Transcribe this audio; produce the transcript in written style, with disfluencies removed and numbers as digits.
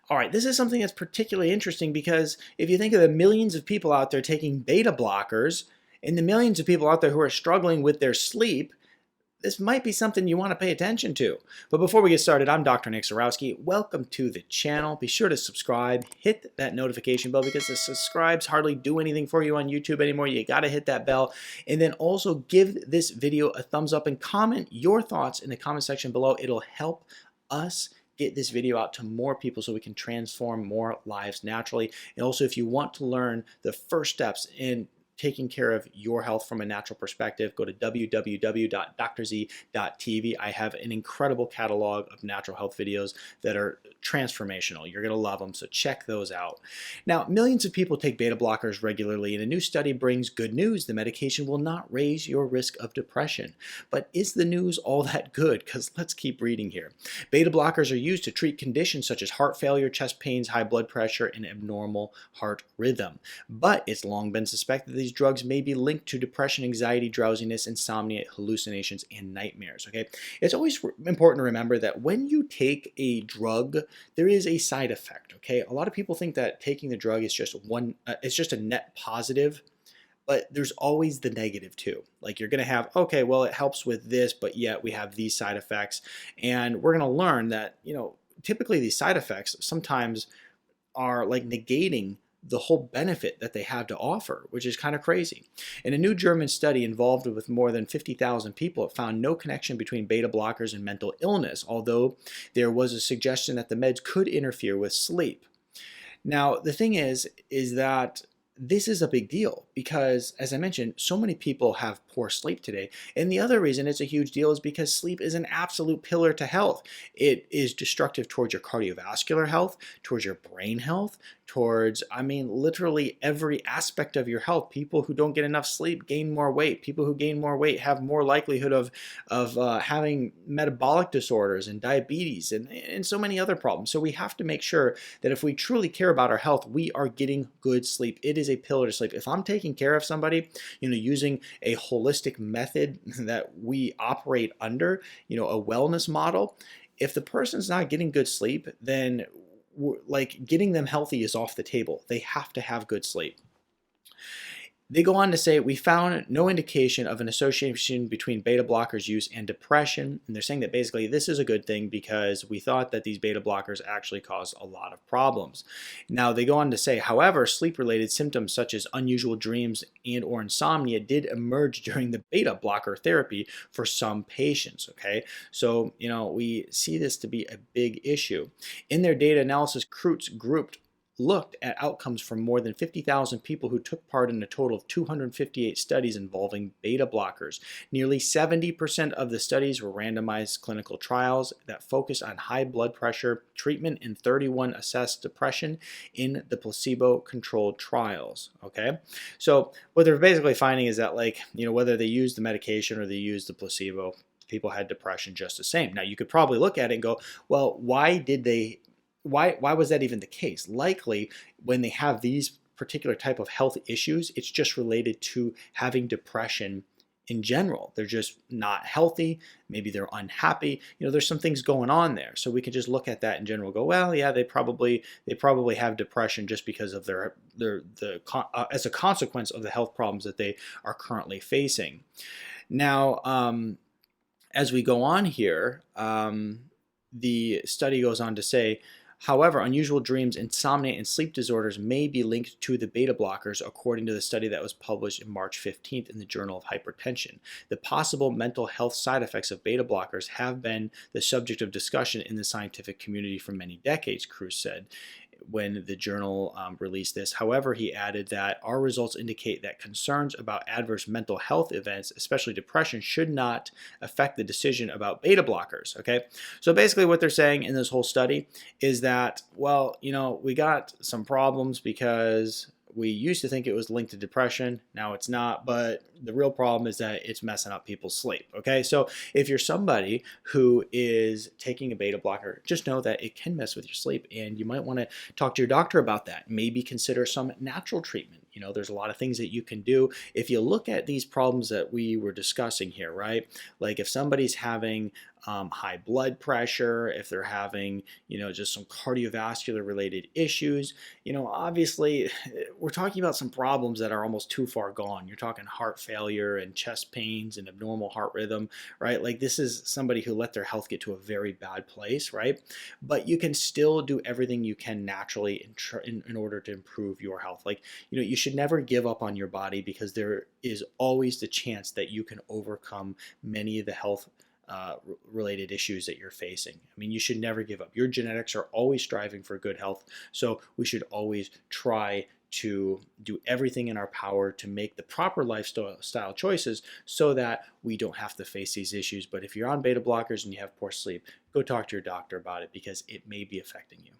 All right, this is something that's particularly interesting because if you think of the millions of people out there taking beta blockers and the millions of people out there who are struggling with their sleep, this might be something you want to pay attention to. But before we get started, I'm Dr. Nick Zarowski. Welcome to the channel. Be sure to subscribe, hit that notification bell because the subscribes hardly do anything for you on YouTube anymore. You got to hit that bell. And then also give this video a thumbs up and comment your thoughts in the comment section below. It'll help us get this video out to more people so we can transform more lives naturally. And also, if you want to learn the first steps in taking care of your health from a natural perspective, go to www.drz.tv. I have an incredible catalog of natural health videos that are transformational. You're going to love them, so check those out. Now, millions of people take beta blockers regularly, and a new study brings good news. The medication will not raise your risk of depression. But is the news all that good? Because let's keep reading here. Beta blockers are used to treat conditions such as heart failure, chest pains, high blood pressure, and abnormal heart rhythm. But it's long been suspected that these drugs may be linked to depression, anxiety, drowsiness, insomnia, hallucinations, and nightmares. Okay, it's always important to remember that when you take a drug, there is a side effect. Okay, a lot of people think that taking the drug is just it's just a net positive, but there's always the negative too. Like you're going to have, okay, well, it helps with this, but yet we have these side effects, and we're going to learn that typically these side effects sometimes are like negating the whole benefit that they have to offer, which is kind of crazy. In a new German study involved with more than 50,000 people, it found no connection between beta blockers and mental illness, although there was a suggestion that the meds could interfere with sleep. Now, the thing is that this is a big deal because, as I mentioned, so many people have poor sleep today. And the other reason it's a huge deal is because sleep is an absolute pillar to health. It is destructive towards your cardiovascular health, towards your brain health, towards, literally every aspect of your health. People who don't get enough sleep gain more weight. People who gain more weight have more likelihood of having metabolic disorders and diabetes and so many other problems. So we have to make sure that if we truly care about our health, we are getting good sleep. It is a pillar to sleep. If I'm taking care of somebody, using a holistic method that we operate under, a wellness model, if the person's not getting good sleep, then like getting them healthy is off the table. They have to have good sleep. They go on to say, we found no indication of an association between beta blockers use and depression. And they're saying that basically this is a good thing because we thought that these beta blockers actually cause a lot of problems. Now, they go on to say, however, sleep-related symptoms such as unusual dreams and or insomnia did emerge during the beta blocker therapy for some patients, okay? So, we see this to be a big issue. In their data analysis, Kreutz looked at outcomes from more than 50,000 people who took part in a total of 258 studies involving beta blockers. Nearly 70% of the studies were randomized clinical trials that focused on high blood pressure treatment, and 31 assessed depression in the placebo-controlled trials. Okay, so what they're basically finding is that, whether they use the medication or they use the placebo, people had depression just the same. Now, you could probably look at it and go, well, why was that even the case? Likely, when they have these particular type of health issues, it's just related to having depression in general. They're just not healthy. Maybe they're unhappy. There's some things going on there. So we can just look at that in general. Go, well, yeah, they probably have depression just because of as a consequence of the health problems that they are currently facing. Now, as we go on here, the study goes on to say, however, unusual dreams, insomnia, and sleep disorders may be linked to the beta blockers, according to the study that was published in March 15th in the Journal of Hypertension. The possible mental health side effects of beta blockers have been the subject of discussion in the scientific community for many decades, Cruz said when the journal released this. However, he added that our results indicate that concerns about adverse mental health events, especially depression, should not affect the decision about beta blockers. Okay, so basically what they're saying in this whole study is that, well, we got some problems because we used to think it was linked to depression. Now it's not, but the real problem is that it's messing up people's sleep. Okay, so if you're somebody who is taking a beta blocker, just know that it can mess with your sleep, and you might want to talk to your doctor about that. Maybe consider some natural treatment. There's a lot of things that you can do. If you look at these problems that we were discussing here, right? Like if somebody's having high blood pressure, if they're having, just some cardiovascular related issues. Obviously, we're talking about some problems that are almost too far gone. You're talking heart failure and chest pains and abnormal heart rhythm, right? Like, this is somebody who let their health get to a very bad place, right? But you can still do everything you can naturally in order to improve your health. Like, you should never give up on your body, because there is always the chance that you can overcome many of the health related issues that you're facing. I mean, you should never give up. Your genetics are always striving for good health. So we should always try to do everything in our power to make the proper lifestyle choices so that we don't have to face these issues. But if you're on beta blockers and you have poor sleep, go talk to your doctor about it, because it may be affecting you.